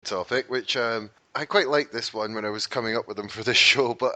topic, which I quite liked this one when I was coming up with them for this show. But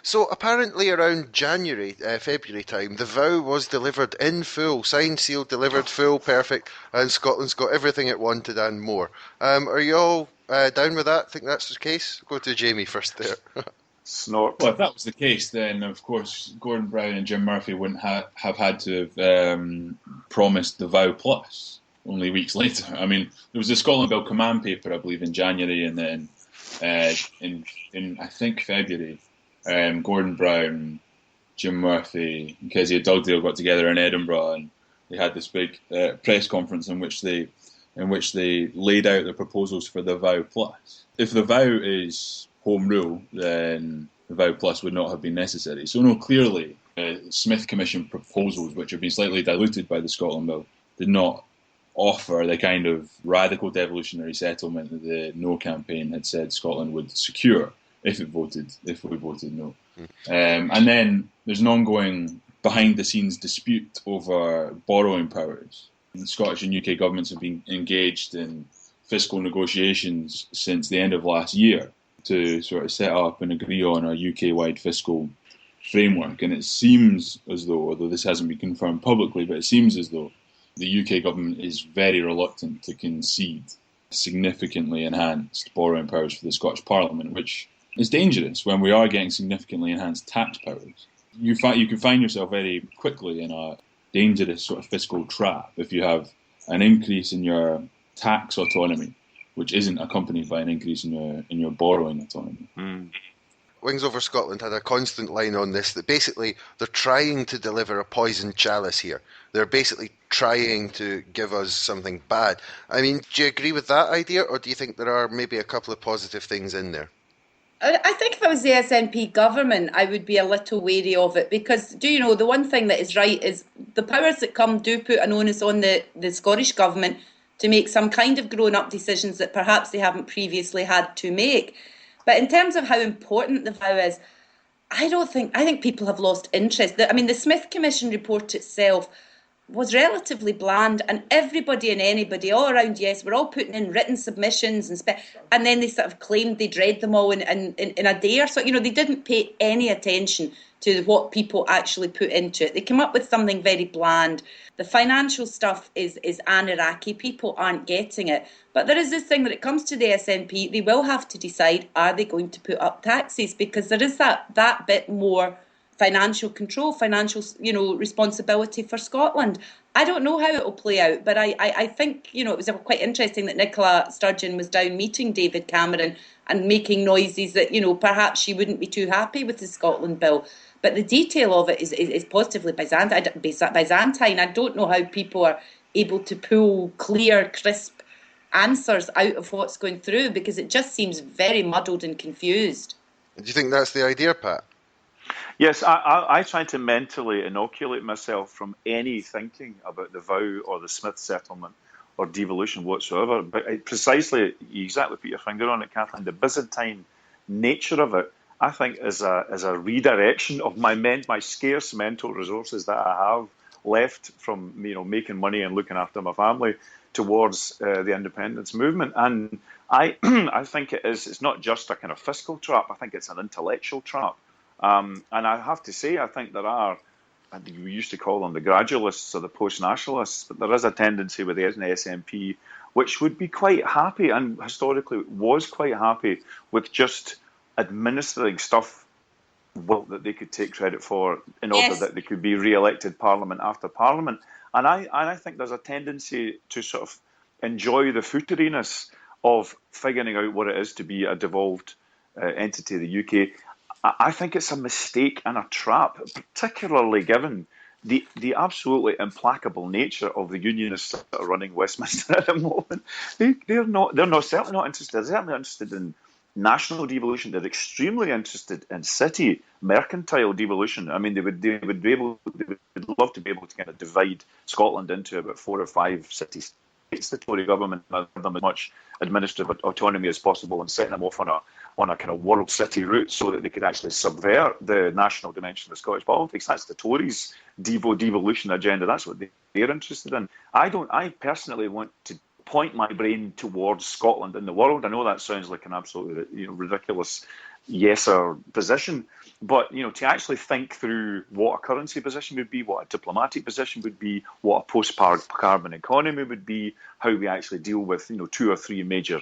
so apparently around January, February time, the vow was delivered in full, signed, sealed, delivered, full, perfect, and Scotland's got everything it wanted and more. Are you all down with that? Think that's the case? Go to Jamie first there. Snort. Well, if that was the case, then of course Gordon Brown and Jim Murphy wouldn't have had to have promised the vow plus only weeks later. I mean, there was a Scotland Bill command paper, I believe, in January, and then in I think February, Gordon Brown, Jim Murphy, and Kezia Dugdale got together in Edinburgh, and they had this big press conference in which they laid out the proposals for the vow plus. If the vow is home rule, then the vow plus would not have been necessary. So no, clearly, Smith Commission proposals, which have been slightly diluted by the Scotland Bill, did not offer the kind of radical devolutionary settlement that the No campaign had said Scotland would secure if we voted no. And then there's an ongoing behind-the-scenes dispute over borrowing powers. The Scottish and UK governments have been engaged in fiscal negotiations since the end of last year to sort of set up and agree on a UK-wide fiscal framework. And it seems as though, although this hasn't been confirmed publicly, but it seems as though the UK government is very reluctant to concede significantly enhanced borrowing powers for the Scottish Parliament, which is dangerous when we are getting significantly enhanced tax powers. You can find yourself very quickly in a dangerous sort of fiscal trap if you have an increase in your tax autonomy, which isn't accompanied by an increase in your borrowing autonomy. Wings Over Scotland had a constant line on this that basically they're trying to deliver a poisoned chalice here. They're basically trying to give us something bad. I mean, do you agree with that idea, or do you think there are maybe a couple of positive things in there? I think if I was the SNP government, I would be a little wary of it because, the one thing that is right is the powers that come do put an onus on the Scottish government to make some kind of grown-up decisions that perhaps they haven't previously had to make. But in terms of how important the vow is, I think people have lost interest. The Smith Commission report itself was relatively bland, and everybody and anybody all around, yes, we're all putting in written submissions, and then they sort of claimed they'd read them all in a day or so. They didn't pay any attention to what people actually put into it. They came up with something very bland. The financial stuff is anarchy. People aren't getting it. But there is this thing that it comes to the SNP, they will have to decide, are they going to put up taxes? Because there is that bit more financial control, financial, responsibility for Scotland. I don't know how it will play out, but I think, it was quite interesting that Nicola Sturgeon was down meeting David Cameron and making noises that, perhaps she wouldn't be too happy with the Scotland Bill. But the detail of it is positively Byzantine. I don't know how people are able to pull clear, crisp answers out of what's going through, because it just seems very muddled and confused. Do you think that's the idea, Pat? Yes, I try to mentally inoculate myself from any thinking about the vow or the Smith settlement or devolution whatsoever. But precisely, you exactly put your finger on it, Kathleen, the Byzantine nature of it, I think, is a redirection of my scarce mental resources that I have left from making money and looking after my family towards the independence movement. And I think it's not just a kind of fiscal trap. I think it's an intellectual trap. And I have to say, I think there are, we used to call them the gradualists or the post-nationalists, but there is a tendency with the SNP which would be quite happy, and historically was quite happy, with just administering stuff that they could take credit for in order that they could be re-elected parliament after parliament. And I think there's a tendency to sort of enjoy the footeriness of figuring out what it is to be a devolved entity of the UK. I think it's a mistake and a trap, particularly given the absolutely implacable nature of the unionists that are running Westminster at the moment. They're certainly not interested. They're certainly interested in national devolution. They're extremely interested in city mercantile devolution. I mean, they would love to be able to kind of divide Scotland into about 4 or 5 cities. It's the Tory government give them as much administrative autonomy as possible and set them off on a kind of world city route so that they could actually subvert the national dimension of Scottish politics. That's the Tories' devolution agenda. That's what they're interested in. I personally want to point my brain towards Scotland in the world. I know that sounds like an absolutely ridiculous yes-or position, but to actually think through what a currency position would be, what a diplomatic position would be, what a post-carbon economy would be, how we actually deal with 2 or 3 major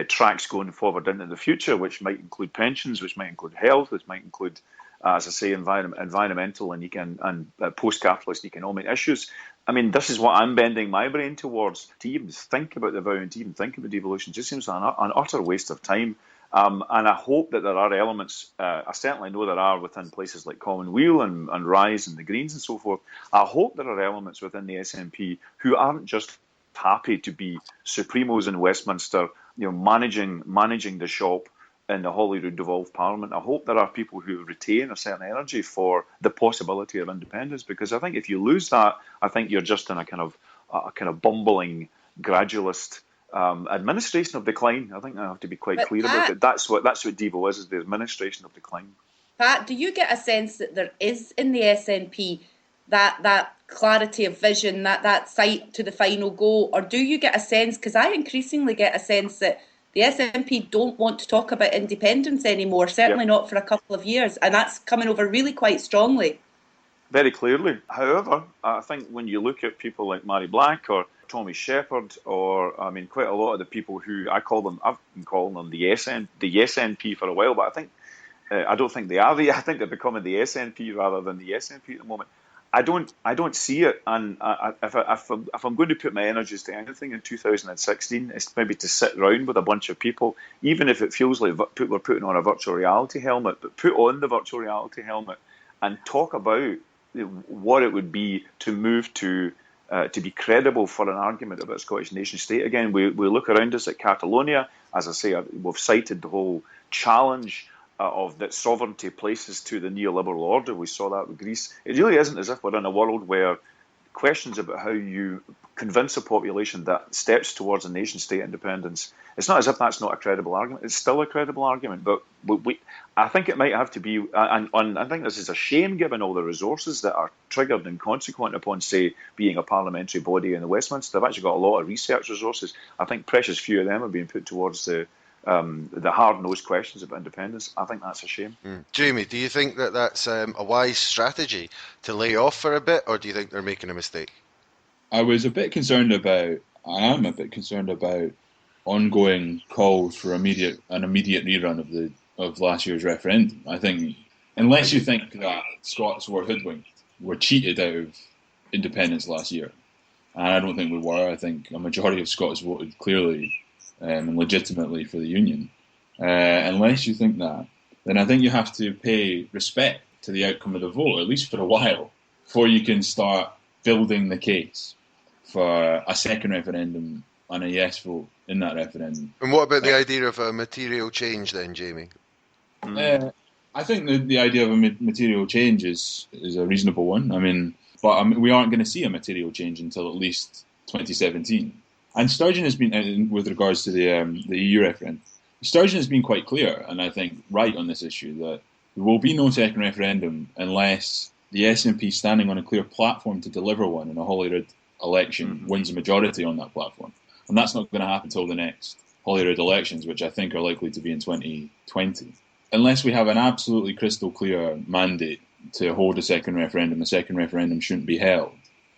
tracks going forward into the future, which might include pensions, which might include health, which might include, as I say, environmental and post-capitalist economic issues. I mean, this is what I'm bending my brain towards. To even think about the vow and to even think about devolution just seems an utter waste of time. And I hope that there are elements, I certainly know there are within places like Commonweal and Rise and the Greens and so forth. I hope there are elements within the SNP who aren't just happy to be supremos in Westminster, managing the shop in the Holyrood devolved Parliament. I hope there are people who retain a certain energy for the possibility of independence, because I think if you lose that, I think you're just in a kind of bumbling gradualist administration of decline. I think I have to be quite clear about it. That's what Devo is the administration of decline. Pat, do you get a sense that there is in the SNP that clarity of vision, that sight to the final goal, or do you get a sense, because I increasingly get a sense that the SNP don't want to talk about independence anymore, certainly not for a couple of years, and that's coming over really quite strongly. Very clearly. However, I think when you look at people like Mary Black or Tommy Shepherd, or quite a lot of the people who I've been calling them the SNP for a while, but I don't think they are I think they're becoming the SNP rather than the SNP at the moment. I don't see it, and if I'm going to put my energies to anything in 2016, it's maybe to sit around with a bunch of people, even if it feels like we're putting on a virtual reality helmet, but put on the virtual reality helmet and talk about what it would be to move to be credible for an argument about a Scottish nation state. Again, we look around us at Catalonia. As I say, we've cited the whole challenge of that sovereignty places to the neoliberal order. We saw that with Greece. It really isn't as if we're in a world where questions about how you convince a population that steps towards a nation-state independence, it's not as if that's not a credible argument. It's still a credible argument, but I think it might have to be, and I think this is a shame given all the resources that are triggered and consequent upon, say, being a parliamentary body in the Westminster. They've actually got a lot of research resources. I think precious few of them are being put towards the hard-nosed questions about independence. I think that's a shame. Jamie, do you think that that's a wise strategy to lay off for a bit, or do you think they're making a mistake? I am a bit concerned about ongoing calls for an immediate rerun of last year's referendum. I think, unless you think that Scots were hoodwinked, were cheated out of independence last year, and I don't think we were. I think a majority of Scots voted clearly and legitimately for the Union. Unless you think that, then I think you have to pay respect to the outcome of the vote, at least for a while, before you can start building the case for a second referendum and a yes vote in that referendum. And what about the idea of a material change then, Jamie? I think the idea of a material change is a reasonable one. We aren't going to see a material change until at least 2017. And Sturgeon has been, with regards to the EU referendum, Sturgeon has been quite clear, and I think right on this issue, that there will be no second referendum unless the SNP standing on a clear platform to deliver one in a Holyrood election wins a majority on that platform. And that's not going to happen until the next Holyrood elections, which I think are likely to be in 2020. Unless we have an absolutely crystal clear mandate to hold a second referendum shouldn't be held.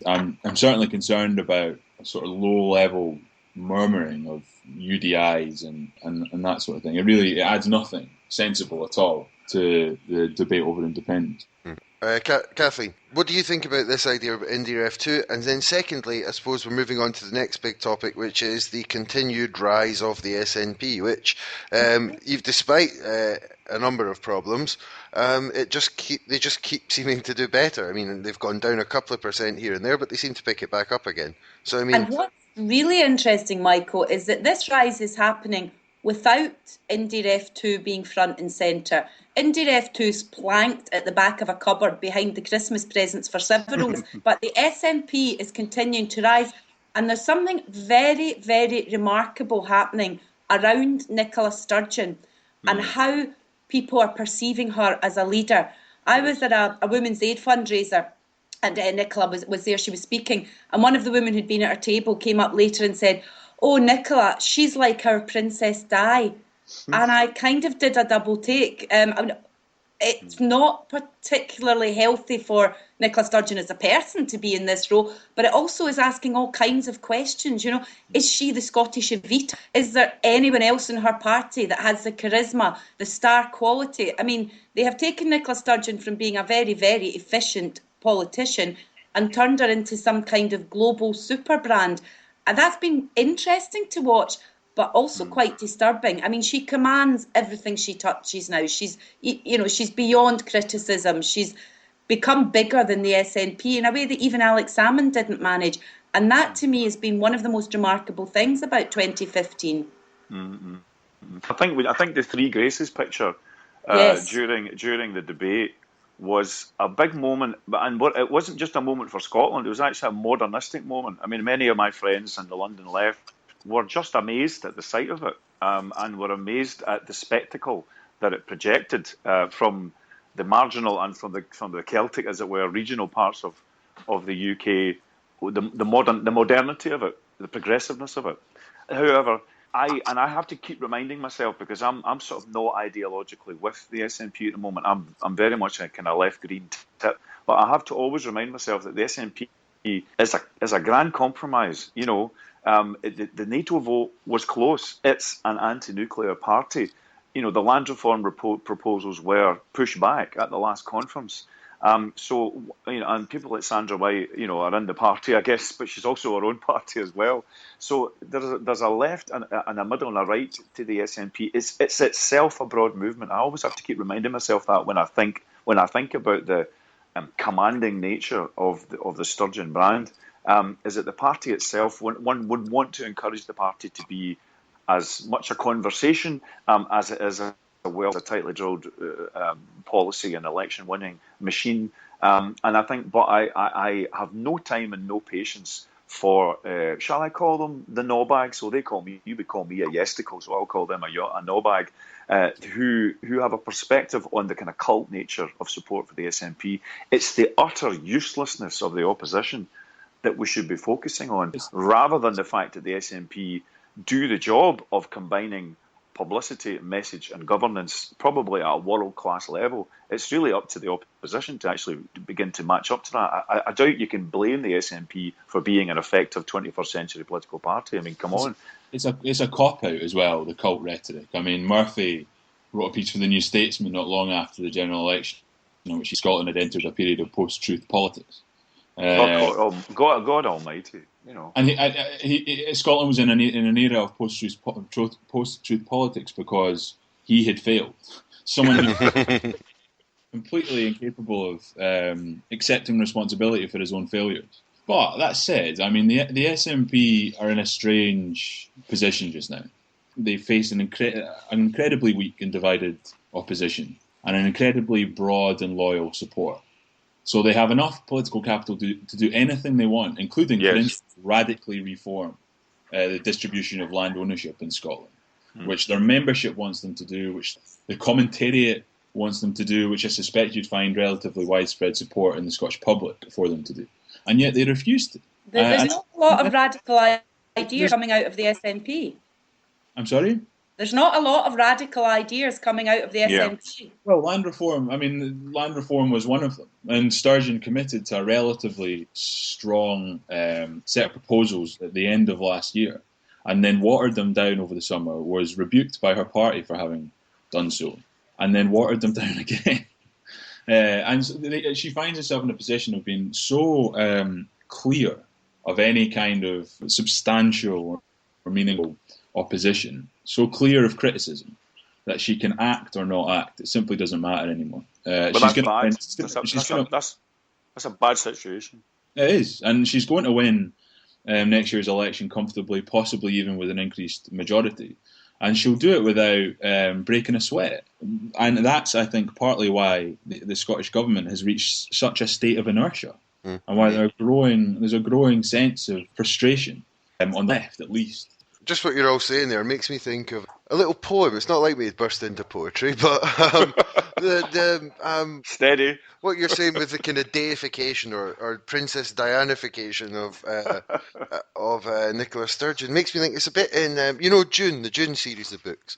I'm certainly concerned about a sort of low-level murmuring of UDIs and that sort of thing. It adds nothing sensible at all to the debate over independence. Kathleen, what do you think about this idea of Indyref 2? And then secondly, I suppose we're moving on to the next big topic, which is the continued rise of the SNP, which, despite a number of problems, they just keep seeming to do better. I mean, they've gone down a couple of percent here and there, but they seem to pick it back up again. So, and what's really interesting, Michael, is that this rise is happening without Indyref 2 being front and centre. Indyref 2 is planked at the back of a cupboard behind the Christmas presents for several, but the SNP is continuing to rise. And there's something very, very remarkable happening around Nicola Sturgeon and how people are perceiving her as a leader. I was at a Women's Aid fundraiser, and Nicola was there, she was speaking, and one of the women who'd been at her table came up later and said, oh, Nicola, she's like our Princess Di. And I kind of did a double take. It's not particularly healthy for Nicola Sturgeon as a person to be in this role, but it also is asking all kinds of questions. Is she the Scottish Evita? Is there anyone else in her party that has the charisma, the star quality? I mean, they have taken Nicola Sturgeon from being a very, very efficient politician and turned her into some kind of global super brand. And that's been interesting to watch, but also quite disturbing. I mean, she commands everything she touches now. She's beyond criticism. She's become bigger than the SNP in a way that even Alex Salmond didn't manage. And that, to me, has been one of the most remarkable things about 2015. Mm-hmm. I think the Three Graces picture Yes. during the debate was a big moment, and it wasn't just a moment for Scotland. It was actually a modernistic moment. I mean, many of my friends in the London left were just amazed at the sight of it, and were amazed at the spectacle that it projected from the marginal and from the Celtic, as it were, regional parts of the UK, the modernity of it, the progressiveness of it. However, I have to keep reminding myself, because I'm sort of not ideologically with the SNP at the moment. I'm very much a kind of left green tip, but I have to always remind myself that the SNP is a grand compromise. The NATO vote was close. It's an anti-nuclear party. The land reform proposals were pushed back at the last conference. And people like Sandra White, are in the party, I guess, but she's also her own party as well. So there's a left and a middle and a right to the SNP. It's itself a broad movement. I always have to keep reminding myself that when I think about the commanding nature of the Sturgeon brand, is that the party itself, one would want to encourage the party to be as much a conversation as it is a tightly drilled policy and election winning machine. And I think, but I have no time and no patience for, shall I call them the knobbags? So you would call me a yesticle, so I'll call them a knobag, who have a perspective on the kind of cult nature of support for the SNP. It's the utter uselessness of the opposition that we should be focusing on, rather than the fact that the SNP do the job of combining publicity, message and governance probably at a world-class level. It's really up to the opposition to actually begin to match up to that. I doubt you can blame the SNP for being an effective 21st century political party. I mean, come on. It's a cop-out as well, the cult rhetoric. I mean, Murphy wrote a piece for the New Statesman not long after the general election, in which Scotland had entered a period of post-truth politics. God almighty. And Scotland was in an era of post-truth politics because he had failed. Someone who completely incapable of accepting responsibility for his own failures. But that said, I mean, the SNP are in a strange position just now. They face an incredibly weak and divided opposition and an incredibly broad and loyal support. So they have enough political capital to do anything they want, including, for instance, radically reform the distribution of land ownership in Scotland, which their membership wants them to do, which the commentariat wants them to do, which I suspect you'd find relatively widespread support in the Scottish public for them to do. And yet they refuse to. There's not a lot of radical ideas coming out of the SNP. I'm sorry? There's not a lot of radical ideas coming out of the SNP. Well, land reform was one of them. And Sturgeon committed to a relatively strong set of proposals at the end of last year, and then watered them down over the summer, was rebuked by her party for having done so, and then watered them down again. And she finds herself in a position of being so clear of any kind of substantial or meaningful opposition, so clear of criticism, that she can act or not act. It simply doesn't matter anymore. But that's bad. That's a bad situation. It is, and she's going to win next year's election comfortably, possibly even with an increased majority. And she'll do it without breaking a sweat. And that's, I think, partly why the Scottish Government has reached such a state of inertia, and why there's a growing sense of frustration, on the left at least. Just what you're all saying there makes me think of a little poem. It's not like me to burst into poetry, but Steady. what you're saying with the kind of deification or Princess Dianification of Nicola Sturgeon makes me think it's a bit in Dune, the Dune series of books.